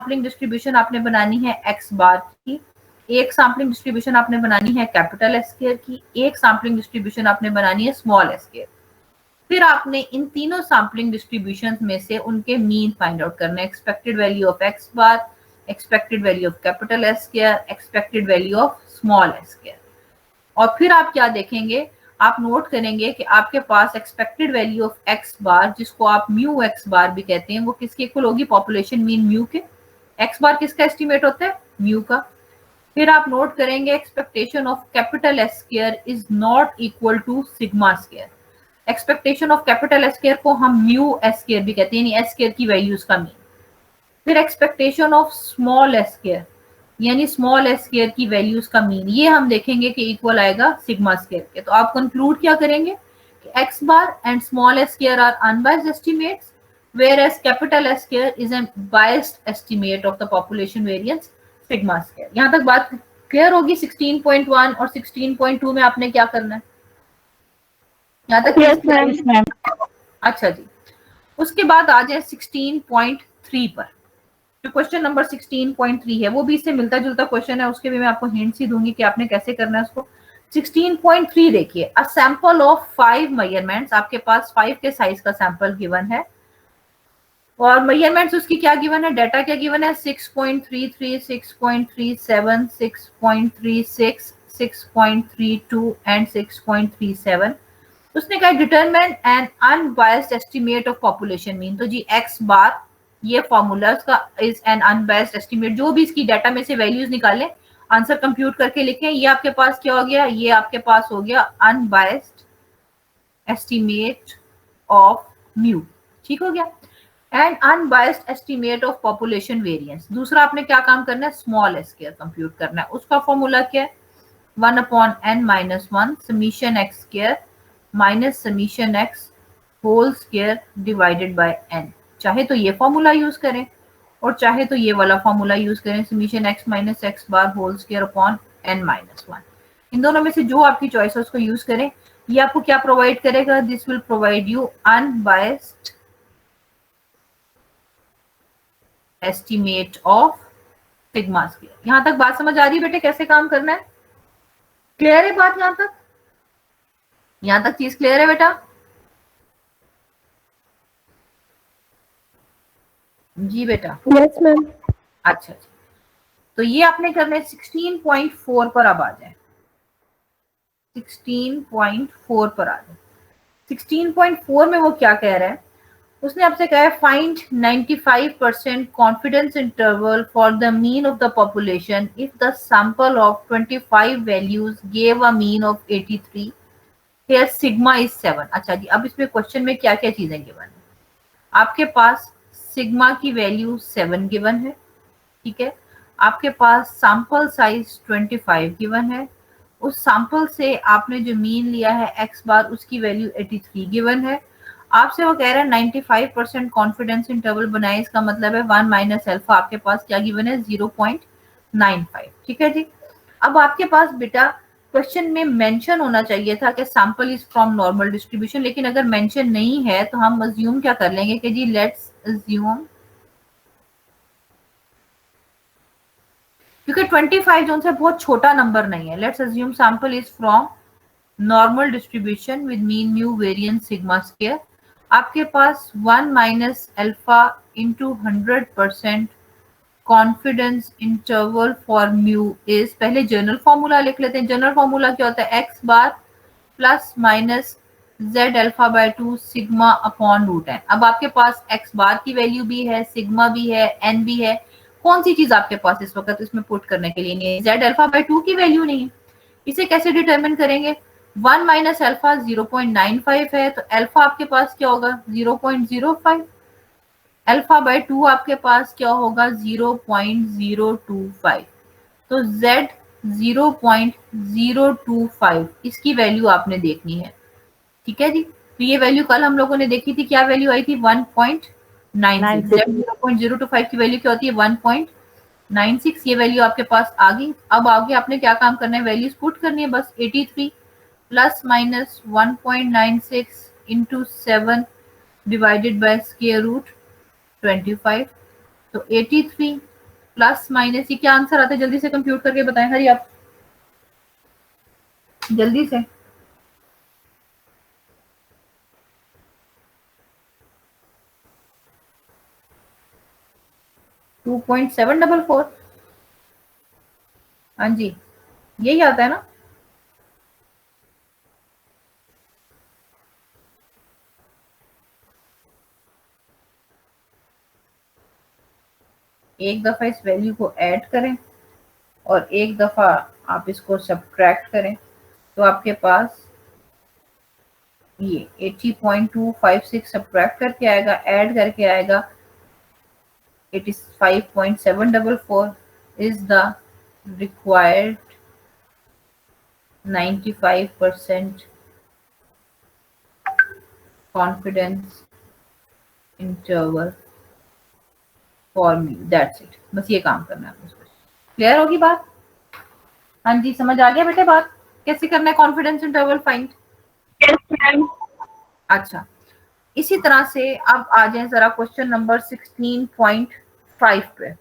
Sampling distribution आपने बनानी है एक्स बार की, एक सैम्पलिंग डिस्ट्रीब्यूशन आपने बनानी है कैपिटल एस स्क्वायर की, एक सैम्पलिंग डिस्ट्रीब्यूशन आपने बनानी है स्मॉल एस स्क्वायर। फिर आपने इन तीनों सैम्पलिंग डिस्ट्रीब्यूशन में से उनके मीन फाइंड आउट करना है, expected value of x bar, expected value of capital S square, expected value of small S square. और फिर आप क्या देखेंगे, आप नोट करेंगे कि आपके पास एक्सपेक्टेड वैल्यू ऑफ एक्स बार, जिसको आप म्यू एक्स बार भी कहते हैं, वो किसके इक्वल होगी, पॉपुलेशन मीन म्यू के। एक्स बार किसका एस्टिमेट होता है, म्यू का। फिर आप नोट करेंगे expectation of capital S square is not equal to sigma square. Expectation of capital S square को हम म्यू एस स्क्वायर भी कहते हैं, यानी एस स्क्वायर की वैल्यूज का मीन। फिर expectation of small S square, यानी स्मॉल एस स्क्वायर की वैल्यूज का मीन, ये हम देखेंगे कि इक्वल आएगा सिग्मा स्क्वायर के। तो आप कंक्लूड क्या करेंगे कि X bar and small S square are unbiased estimates, whereas capital S square is a biased estimate of the population variance sigma square। यहाँ तक बात क्लियर होगी। 16.1 और 16.2 में आपने क्या करना है, यहाँ तक? yes, ma'am. अच्छा जी, उसके बाद आ जाए 16.3 पर। जो क्वेश्चन नंबर 16.3 है वो भी इससे मिलता जुलता क्वेश्चन है, उसके भी मैं आपको हिंट्स ही दूंगी कि आपने कैसे करना है उसको। 16.3 देखिए, अ सैंपल ऑफ 5 मेजरमेंट्स, आपके पास 5 के साइज का सैंपल गिवन है और मेजरमेंट्स उसकी क्या गिवन है, डाटा क्या गिवन है, 6.33, 6.37, 6.36, 6.32 एंड 6.37। उसने कहा determine N unbiased estimate of population mean. तो जी एक्स बार ये फॉर्मूला का इज एन अनबायस्ड एस्टिमेट, जो भी इसकी डाटा में से वैल्यूज निकालें, आंसर कंप्यूट करके लिखें। ये आपके पास क्या हो गया, ये आपके पास हो गया अनबायस्ड एस्टिमेट ऑफ म्यू, ठीक हो गया। And unbiased estimate of population variance, दूसरा आपने क्या काम करना है, स्मॉल एस स्क्वायर कंप्यूट करना है। उसका फॉर्मूला क्या है, 1/n-1 summation X square minus summation X whole square divided by n। चाहे तो ये फॉर्मूला यूज करें और चाहे तो ये वाला फॉर्मूला यूज करें, summation X minus X bar whole square upon n-1। इन दोनों में से जो आपकी चॉइस है उसको यूज करें। ये आपको क्या प्रोवाइड करेगा, this will provide you unbiased estimate of sigma square. यहां तक बात समझ आ रही है बेटे, कैसे काम करना है? क्लियर है बात यहां तक? यहां तक चीज क्लियर है बेटा? जी बेटा। Yes ma'am. अच्छा अच्छा, तो ये आपने करना है 16.4 पर। अब आ जाए 16.4 पर आ जाए। 16.4 में वो क्या कह रहा है, उसने आपसे कहा है find 95% confidence interval for the mean of the population if the sample of 25 values gave a mean of 83, here sigma is 7। अच्छा जी, अब इसमें क्वेश्चन में क्या क्या चीजें गिवन है, आपके पास सिग्मा की वैल्यू 7 गिवन है, ठीक है। आपके पास सैंपल साइज 25 गिवन है, उस सैंपल से आपने जो मीन लिया है एक्स बार, उसकी वैल्यू 83 गिवन है। आपसे वो कह रहा है 95% कॉन्फिडेंस इंटरवल बनाए, इसका मतलब है 1 माइनस अल्फा आपके पास क्या गिवन है, 0.95, ठीक है जी। अब आपके पास बेटा क्वेश्चन में मेंशन होना चाहिए था कि sample is from normal distribution, लेकिन अगर मेंशन नहीं है तो हम अज्यूम क्या कर लेंगे कि जी लेट्स अज्यूम, क्योंकि 25 जो है बहुत छोटा नंबर नहीं है, let's assume sample is from normal distribution with mean mu variance sigma square. आपके पास 1 minus alpha into 100% confidence interval for mu is, पहले जनरल फॉर्मूला लिख लेते हैं। जनरल फॉर्मूला क्या होता है, X bar plus minus Z alpha by 2 sigma upon root N. अब आपके पास एक्स बार की वैल्यू भी है, सिग्मा भी है, एन भी है, कौन सी चीज आपके पास इस वक्त इसमें पुट करने के लिए नहीं है, जेड अल्फा बाय 2 की वैल्यू नहीं है। इसे कैसे डिटरमिन करेंगे, 1 माइनस अल्फा 0.95 है, तो अल्फा आपके पास क्या होगा 0.05, अल्फा बाय 2 आपके पास क्या होगा 0.025, तो z 0.025 इसकी वैल्यू आपने देखनी है, ठीक है जी। तो ये वैल्यू कल हम लोगों ने देखी थी, क्या वैल्यू आई थी 1.96, z 0.025 की वैल्यू क्या होती है 1.96, ये वैल्यू आपके पास आ गई। अब आगे आपने क्या काम करना है, वैल्यूज पुट करनी है बस, 83 plus minus 1.96 into 7 divided by square root 25, तो 83 प्लस माइनस, ये क्या आंसर आता है जल्दी से कंप्यूट करके बताएं, हरी आप जल्दी से। टू 2.744। हाँ जी, यही आता है ना। एक दफा इस वैल्यू को ऐड करें और एक दफा आप इसको सब्ट्रैक्ट करें, तो आपके पास ये 80.256 सब्ट्रैक्ट करके आएगा, ऐड करके आएगा 85.744 is the required 95% confidence interval for me, that's it। बस ये काम करना है आपको। क्लियर होगी बात? हाँ जी, समझ आ गया बेटे बात, कैसे करना है confidence interval find? Yes ma'am. अच्छा, इसी तरह से अब आ जाए जरा क्वेश्चन नंबर 16.5 पे।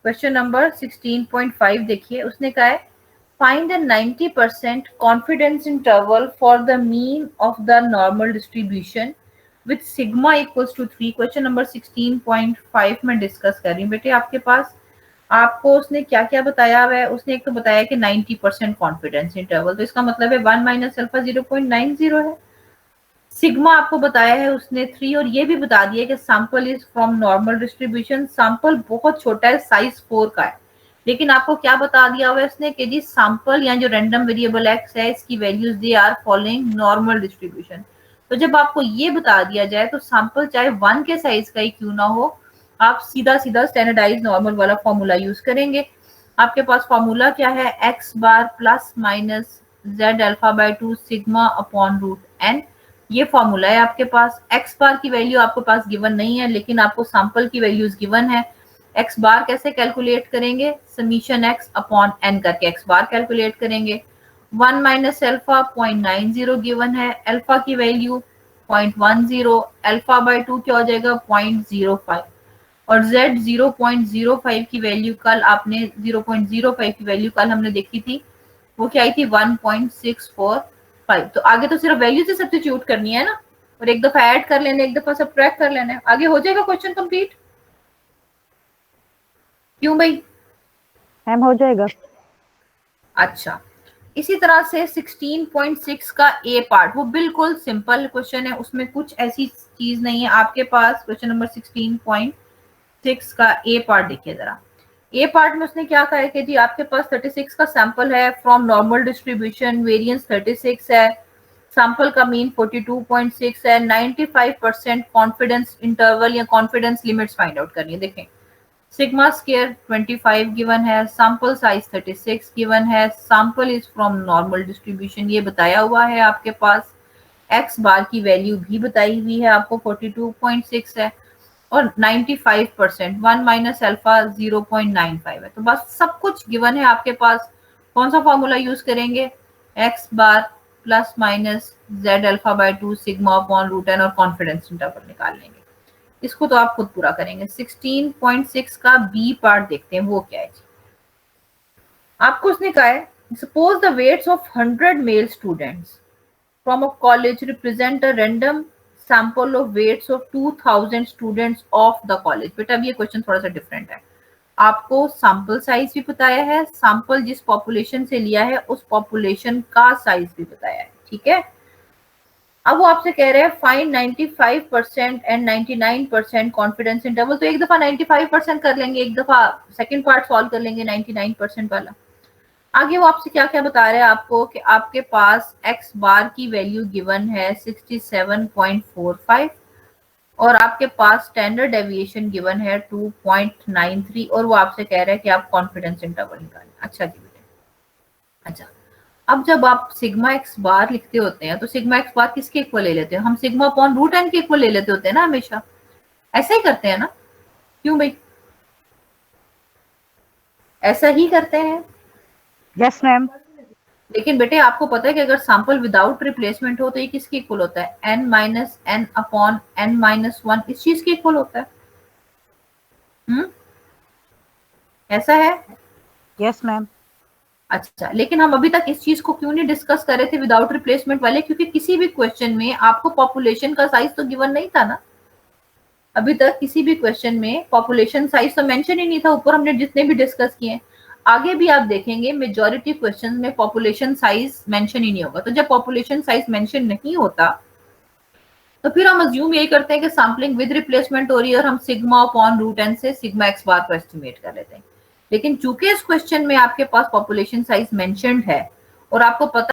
क्वेश्चन नंबर 16.5 देखिए, उसने कहा है find the 90% confidence interval for the mean of the normal distribution with sigma equals to 3। Question number 16.5 में डिस्कस कर रही हूँ बेटे। आपके पास आपको उसने क्या क्या बताया हुआ है, उसने एक तो बताया कि 90% कॉन्फिडेंस इंटरवल, तो इसका मतलब है 1 माइनस अल्फा 0.90 है। सिग्मा आपको बताया है उसने 3, और ये भी बता दिया कि sample is from normal distribution. Sample बहुत छोटा है, साइज 4 का है, लेकिन आपको क्या बता दिया हुआ है उसने कि जी सैंपल या जो रैंडम वेरिएबल एक्स है इसकी values they are following normal distribution. तो जब आपको ये बता दिया जाए तो सैंपल चाहे 1 के साइज का ही क्यों ना हो, आप सीधा सीधा स्टैंडर्डाइज नॉर्मल वाला फॉर्मूला यूज करेंगे। आपके पास फॉर्मूला क्या है, X bar plus minus Z alpha by 2 sigma upon root N. ये फॉर्मूला है आपके पास। एक्स बार की वैल्यू आपके पास गिवन नहीं है, लेकिन आपको सैंपल की वैल्यूज गिवन है। एक्स बार कैसे कैलकुलेट करेंगे, समीशन एक्स अपॉन एन करके एक्स बार कैलकुलेट करेंगे। 1 माइनस अल्फा 0.90 गिवन है, अल्फा की वैल्यू 0.10, अल्फा बाय 2 क्या हो जाएगा 0.05, और z 0.05 की वैल्यू कल आपने 0.05 की वैल्यू कल हमने देखी थी, वो क्या आई थी 1.645। तो आगे तो सिर्फ वैल्यू से सब्स्टिट्यूट करनी है ना, और एक दफा ऐड कर लेना, एक दफा सब्ट्रैक्ट कर लेना है, आगे हो जाएगा क्वेश्चन कंप्लीट। क्यों भाई? मैम हो जाएगा। अच्छा, इसी तरह से 16.6 का ए पार्ट, वो बिल्कुल सिंपल क्वेश्चन है, उसमें कुछ ऐसी चीज नहीं है आपके पास। क्वेश्चन नंबर 16.6 का ए पार्ट देखिए जरा। ए पार्ट में उसने क्या कहा है कि जी आपके पास 36 का सैंपल है फ्रॉम नॉर्मल डिस्ट्रीब्यूशन, वेरिएंस 36 है, सैंपल का मीन 42.6 है, 95% कॉन्फिडेंस इंटरवल या कॉन्फिडेंस लिमिट्स फाइंड आउट करनी है। देखें, सिग्मा स्क्वायर 25 गिवन है, सैंपल साइज 36 गिवन है, sample is from normal distribution ये बताया हुआ है आपके पास, एक्स बार की वैल्यू भी बताई हुई है आपको 42.6 है, और 95% 1 माइनस अल्फा 0.95 है। तो बस सब कुछ गिवन है आपके पास। कौन सा फॉर्मूला यूज करेंगे, X bar plus minus Z alpha by 2 sigma upon root N, और कॉन्फिडेंस इंटरवल निकाल लेंगे। इसको तो आप खुद पूरा करेंगे। 16.6 का बी पार्ट देखते हैं, वो क्या है। आपको उसने कहा है suppose the weights of 100 male students from a college represent a random sample of weights of 2000 students of the college। बेटा अब ये क्वेश्चन थोड़ा सा डिफरेंट है, आपको सैंपल साइज भी बताया है, सैंपल जिस पॉपुलेशन से लिया है उस पॉपुलेशन का साइज भी बताया है, ठीक है। अब वो आपसे कह रहे हैं फाइंड 95% एंड 99% कॉन्फिडेंस इंटरवल, तो एक दफा 95% कर लेंगे, एक दफा सेकंड पार्ट सॉल्व कर लेंगे 99% वाला। आगे वो आपसे क्या क्या बता रहे हैं आपको कि आपके पास एक्स बार की वैल्यू गिवन है 67.45, और आपके पास स्टैंडर्ड डेविएशन गिवन है 2.93, और वो आपसे कह रहे हैं कि आप कॉन्फिडेंस इंटरवल निकालें। अच्छा जी बेटे, अच्छा, अब जब आप सिग्मा एक्स बार लिखते होते हैं तो सिग्मा एक्स बार किसके इक्वल ले लेते हैं, हम सिग्मा अपॉन रूट एन के इक्वल ले लेते होते हैं ना, हमेशा ऐसा ही करते हैं ना। क्यों भाई? ऐसा ही करते हैं। Yes ma'am. लेकिन बेटे आपको पता है कि अगर सैंपल विदाउट रिप्लेसमेंट हो तो ये किसके इक्वल होता है, n minus N upon n minus one, इस चीज के इक्वल होता है। ऐसा है? Yes ma'am. अच्छा, लेकिन हम अभी तक इस चीज को क्यों नहीं डिस्कस कर रहे थे विदाउट रिप्लेसमेंट वाले, क्योंकि किसी भी क्वेश्चन में आपको पॉपुलेशन का साइज तो गिवन नहीं था ना। अभी तक किसी भी क्वेश्चन में पॉपुलेशन साइज तो मेंशन ही नहीं था, ऊपर हमने जितने भी डिस्कस किए। आगे भी आप देखेंगे मेजॉरिटी क्वेश्चंस में पॉपुलेशन साइज मेंशन ही नहीं होगा। तो जब पॉपुलेशन साइज मेंशन नहीं होता तो फिर हम अज्यूम यही करते हैं कि सैम्पलिंग विद रिप्लेसमेंट हो रही है और हम सिग्मा अपॉन रूट एन से सिग्मा एक्स बार को एस्टिमेट कर लेते हैं। लेकिन चूंकि इस क्वेश्चन में आपके पास पॉपुलेशन साइज मेंशन्ड है और आपको पता